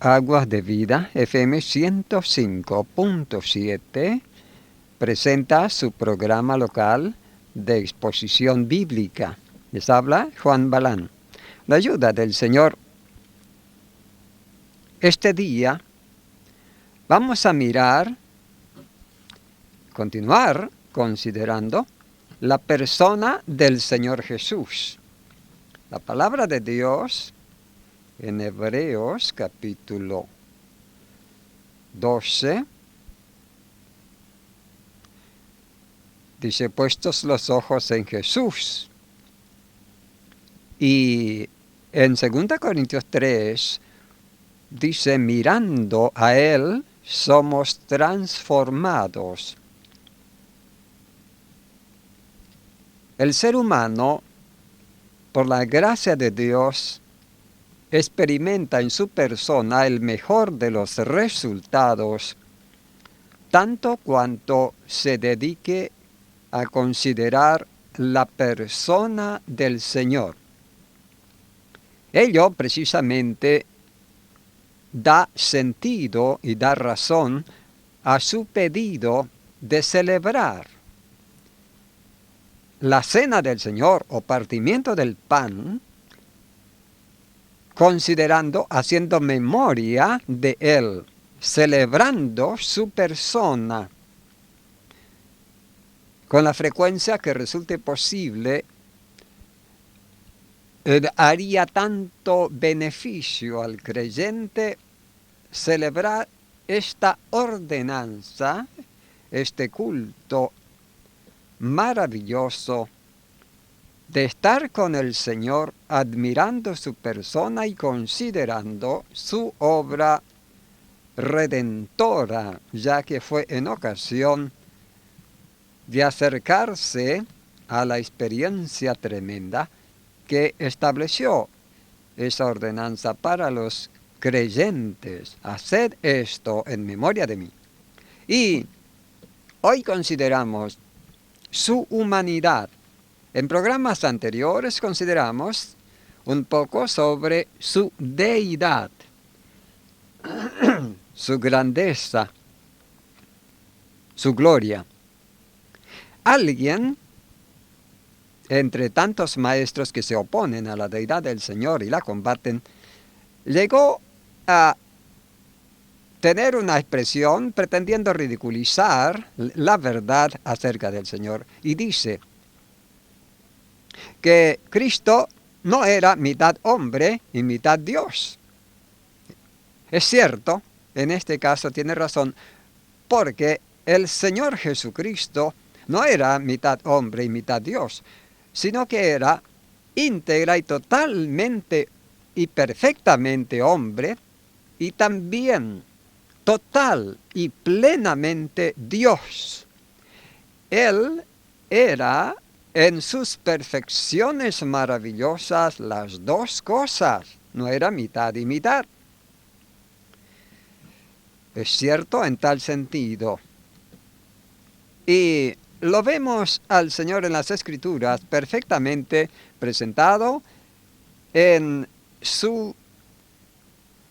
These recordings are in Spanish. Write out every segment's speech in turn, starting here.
Aguas de Vida, FM 105.7, presenta su programa local de exposición bíblica. Les habla Juan Balán. La ayuda del Señor. Este día vamos a continuar considerando la persona del Señor Jesús. La palabra de Dios en Hebreos capítulo 12 dice: puestos los ojos en Jesús. Y en 2 Corintios 3 dice: mirando a Él somos transformados. El ser humano, por la gracia de Dios, experimenta en su persona el mejor de los resultados, tanto cuanto se dedique a considerar la persona del Señor. Ello precisamente da sentido y da razón a su pedido de celebrar la cena del Señor o partimiento del pan, haciendo memoria de Él, celebrando su persona, con la frecuencia que resulte posible. Haría tanto beneficio al creyente celebrar esta ordenanza, este culto maravilloso de estar con el Señor, admirando su persona y considerando su obra redentora, ya que fue en ocasión de acercarse a la experiencia tremenda que estableció esa ordenanza para los creyentes. Haced esto en memoria de mí. Y hoy consideramos su humanidad. En programas anteriores consideramos un poco sobre su deidad, su grandeza, su gloria. Alguien, entre tantos maestros que se oponen a la deidad del Señor y la combaten, llegó a tener una expresión pretendiendo ridiculizar la verdad acerca del Señor, y dice que Cristo no era mitad hombre y mitad Dios. Es cierto, en este caso tiene razón, porque el Señor Jesucristo no era mitad hombre y mitad Dios, sino que era íntegra y totalmente y perfectamente hombre, y también total y plenamente Dios. Él era en sus perfecciones maravillosas las dos cosas, no era mitad y mitad. Es cierto en tal sentido. Y lo vemos al Señor en las Escrituras perfectamente presentado en su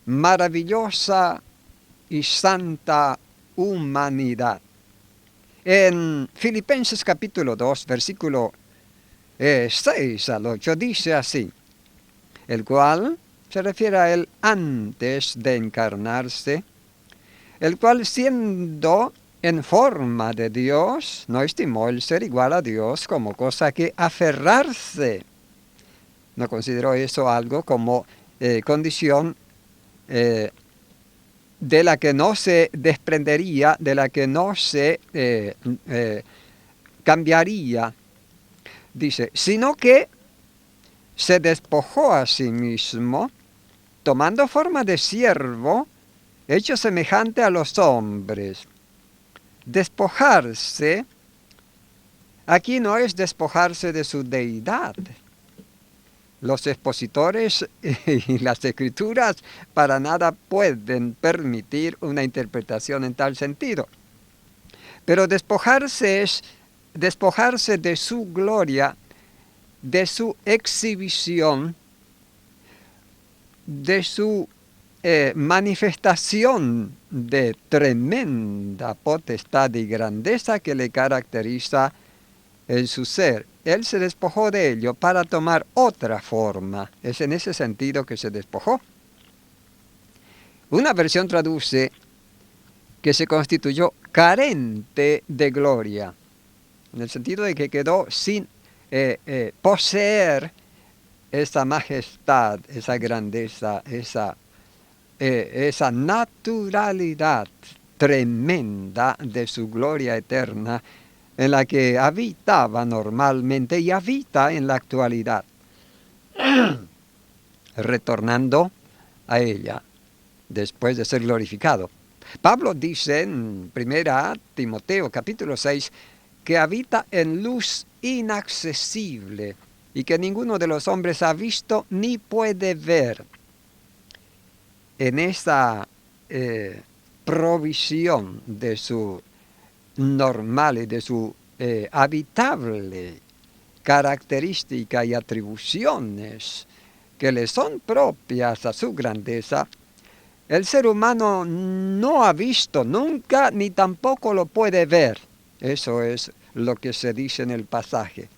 maravillosa y santa humanidad. En Filipenses capítulo 2, versículo 6 al 8, dice así: el cual se refiere a él antes de encarnarse, el cual siendo en forma de Dios, no estimó el ser igual a Dios como cosa que aferrarse. No consideró eso algo como condición de la que no se desprendería, de la que no se cambiaría. Dice, sino que se despojó a sí mismo, tomando forma de siervo, hecho semejante a los hombres. Despojarse, aquí no es despojarse de su deidad. Los expositores y las escrituras para nada pueden permitir una interpretación en tal sentido. Pero despojarse es despojarse de su gloria, de su exhibición, de su manifestación de tremenda potestad y grandeza que le caracteriza en su ser. Él se despojó de ello para tomar otra forma. Es en ese sentido que se despojó. Una versión traduce que se constituyó carente de gloria, en el sentido de que quedó sin poseer esa majestad, esa grandeza, esa naturalidad tremenda de su gloria eterna en la que habitaba normalmente y habita en la actualidad, retornando a ella después de ser glorificado. Pablo dice en 1 Timoteo capítulo 6 que habita en luz inaccesible y que ninguno de los hombres ha visto ni puede ver. En esa provisión de su normal y de su habitable característica y atribuciones que le son propias a su grandeza, el ser humano no ha visto nunca ni tampoco lo puede ver. Eso es lo que se dice en el pasaje.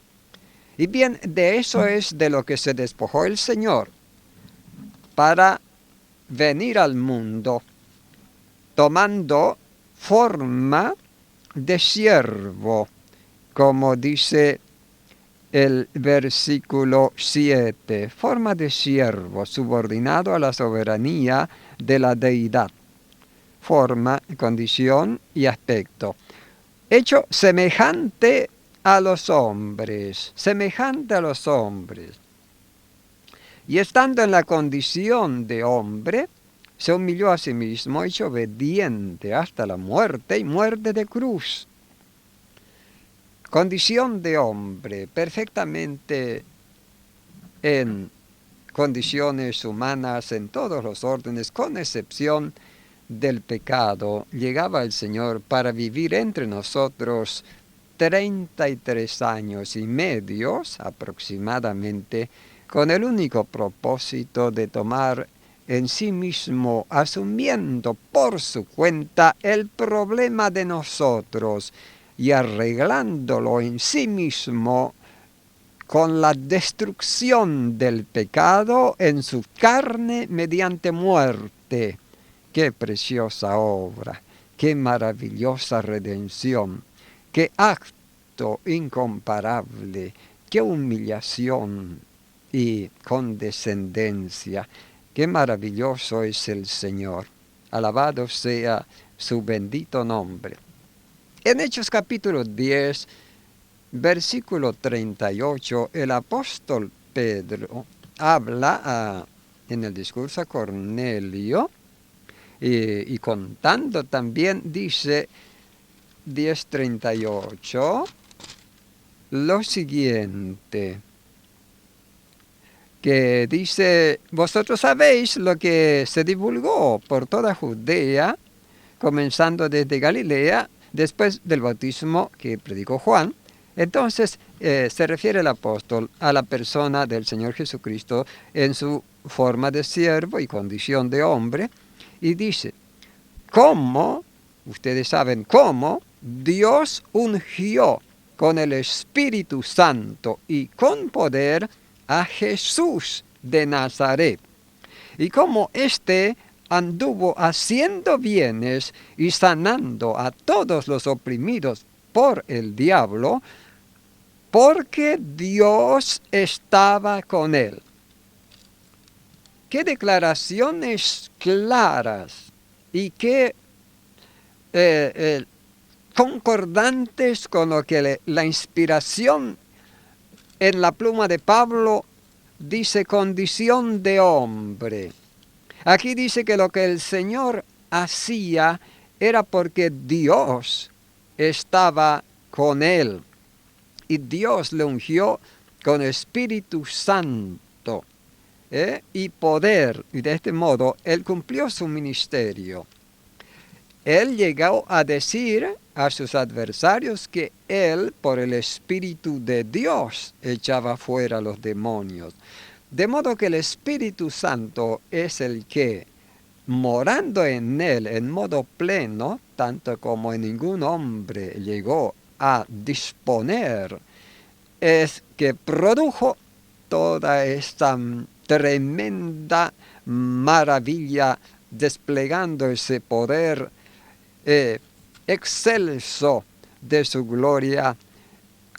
Y bien, de eso es de lo que se despojó el Señor para venir al mundo tomando forma de siervo, como dice el versículo 7, forma de siervo, subordinado a la soberanía de la deidad, forma, condición y aspecto, hecho semejante a los hombres, y estando en la condición de hombre, se humilló a sí mismo, hecho obediente hasta la muerte y muerte de cruz. Condición de hombre, perfectamente en condiciones humanas en todos los órdenes, con excepción del pecado, llegaba el Señor para vivir entre nosotros 33 años y medio aproximadamente, con el único propósito de tomar en sí mismo, asumiendo por su cuenta el problema de nosotros y arreglándolo en sí mismo con la destrucción del pecado en su carne mediante muerte. ¡Qué preciosa obra! ¡Qué maravillosa redención! ¡Qué acto incomparable! ¡Qué humillación y condescendencia! ¡Qué maravilloso es el Señor! Alabado sea su bendito nombre. En Hechos capítulo 10, versículo 38, el apóstol Pedro habla en el discurso a Cornelio y contando también, dice 10:38, lo siguiente, que dice: vosotros sabéis lo que se divulgó por toda Judea, comenzando desde Galilea, después del bautismo que predicó Juan. Entonces se refiere el apóstol a la persona del Señor Jesucristo en su forma de siervo y condición de hombre, y dice: ¿cómo? Ustedes saben cómo Dios ungió con el Espíritu Santo y con poder a Jesús de Nazaret, y cómo éste anduvo haciendo bienes y sanando a todos los oprimidos por el diablo, porque Dios estaba con él. Qué declaraciones claras y qué concordantes con lo que la inspiración en la pluma de Pablo dice: condición de hombre. Aquí dice que lo que el Señor hacía era porque Dios estaba con él. Y Dios le ungió con Espíritu Santo y poder. Y de este modo, él cumplió su ministerio. Él llegó a decir a sus adversarios que él, por el Espíritu de Dios, echaba fuera a los demonios. De modo que el Espíritu Santo es el que morando en él en modo pleno, tanto como ningún hombre llegó a disponer, es que produjo toda esta tremenda maravilla, desplegando ese poder excelso de su gloria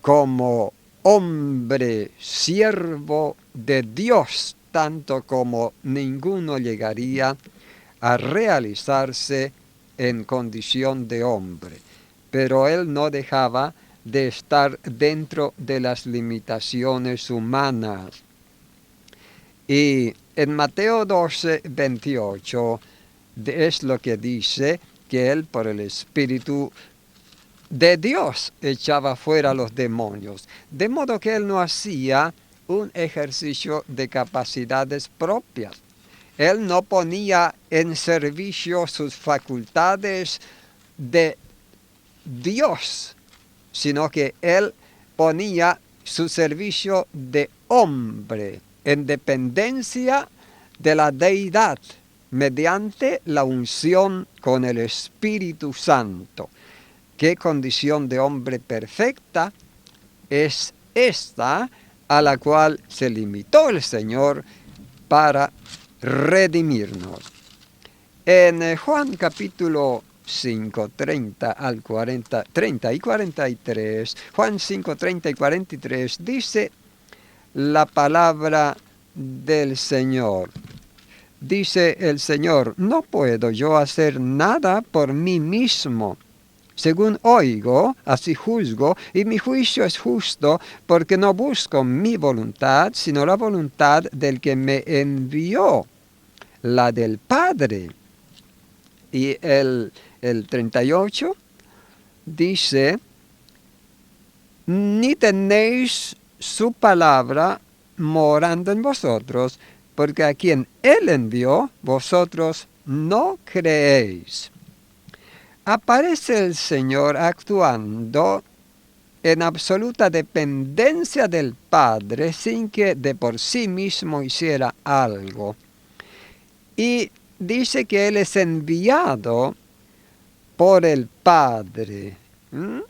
como hombre, siervo de Dios, tanto como ninguno llegaría a realizarse en condición de hombre. Pero él no dejaba de estar dentro de las limitaciones humanas. Y en Mateo 12, 28 es lo que dice que él por el Espíritu de Dios echaba fuera a los demonios. De modo que él no hacía un ejercicio de capacidades propias. Él no ponía en servicio sus facultades de Dios, sino que él ponía su servicio de hombre en dependencia de la deidad mediante la unción con el Espíritu Santo. ¿Qué condición de hombre perfecta es esta a la cual se limitó el Señor para redimirnos? En Juan capítulo 5, 30 al 40, 30 y 43, Juan 5, 30 y 43, dice la palabra del Señor. Dice el Señor: no puedo yo hacer nada por mí mismo. Según oigo, así juzgo, y mi juicio es justo, porque no busco mi voluntad, sino la voluntad del que me envió, la del Padre. Y el 38 dice: ni tenéis su palabra morando en vosotros, porque a quien Él envió, vosotros no creéis. Aparece el Señor actuando en absoluta dependencia del Padre, sin que de por sí mismo hiciera algo. Y dice que Él es enviado por el Padre,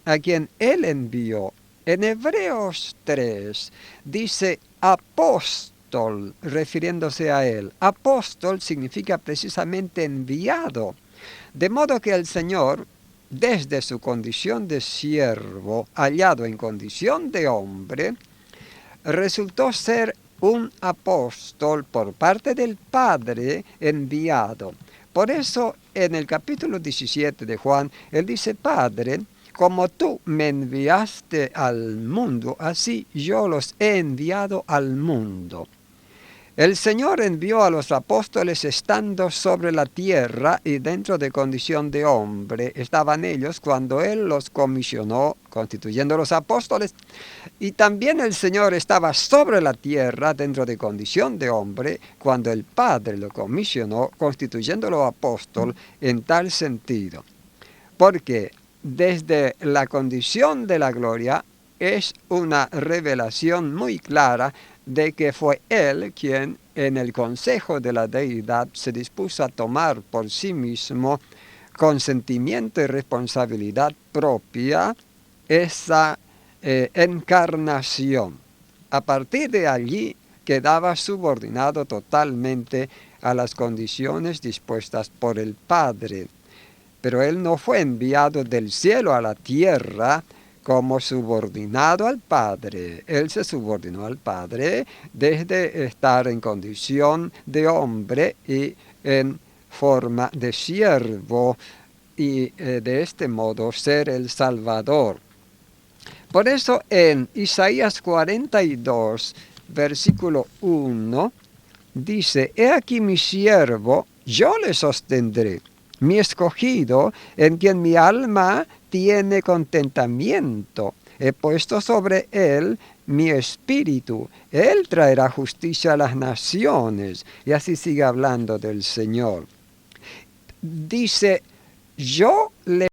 a quien Él envió. En Hebreos 3 dice apóstol, refiriéndose a Él. Apóstol significa precisamente enviado. De modo que el Señor, desde su condición de siervo, hallado en condición de hombre, resultó ser un apóstol por parte del Padre enviado. Por eso, en el capítulo 17 de Juan, él dice: Padre, como tú me enviaste al mundo, así yo los he enviado al mundo. El Señor envió a los apóstoles estando sobre la tierra y dentro de condición de hombre. Estaban ellos cuando Él los comisionó, constituyendo los apóstoles. Y también el Señor estaba sobre la tierra dentro de condición de hombre cuando el Padre lo comisionó, constituyéndolo apóstol en tal sentido. Porque desde la condición de la gloria es una revelación muy clara de que fue Él quien en el consejo de la deidad se dispuso a tomar por sí mismo, con sentimiento y responsabilidad propia, esa encarnación. A partir de allí quedaba subordinado totalmente a las condiciones dispuestas por el Padre. Pero Él no fue enviado del cielo a la tierra como subordinado al Padre. Él se subordinó al Padre desde estar en condición de hombre y en forma de siervo, y de este modo ser el Salvador. Por eso en Isaías 42, versículo 1, dice: he aquí mi siervo, yo le sostendré, mi escogido, en quien mi alma tiene contentamiento. He puesto sobre él mi espíritu. Él traerá justicia a las naciones. Y así sigue hablando del Señor. Dice: yo le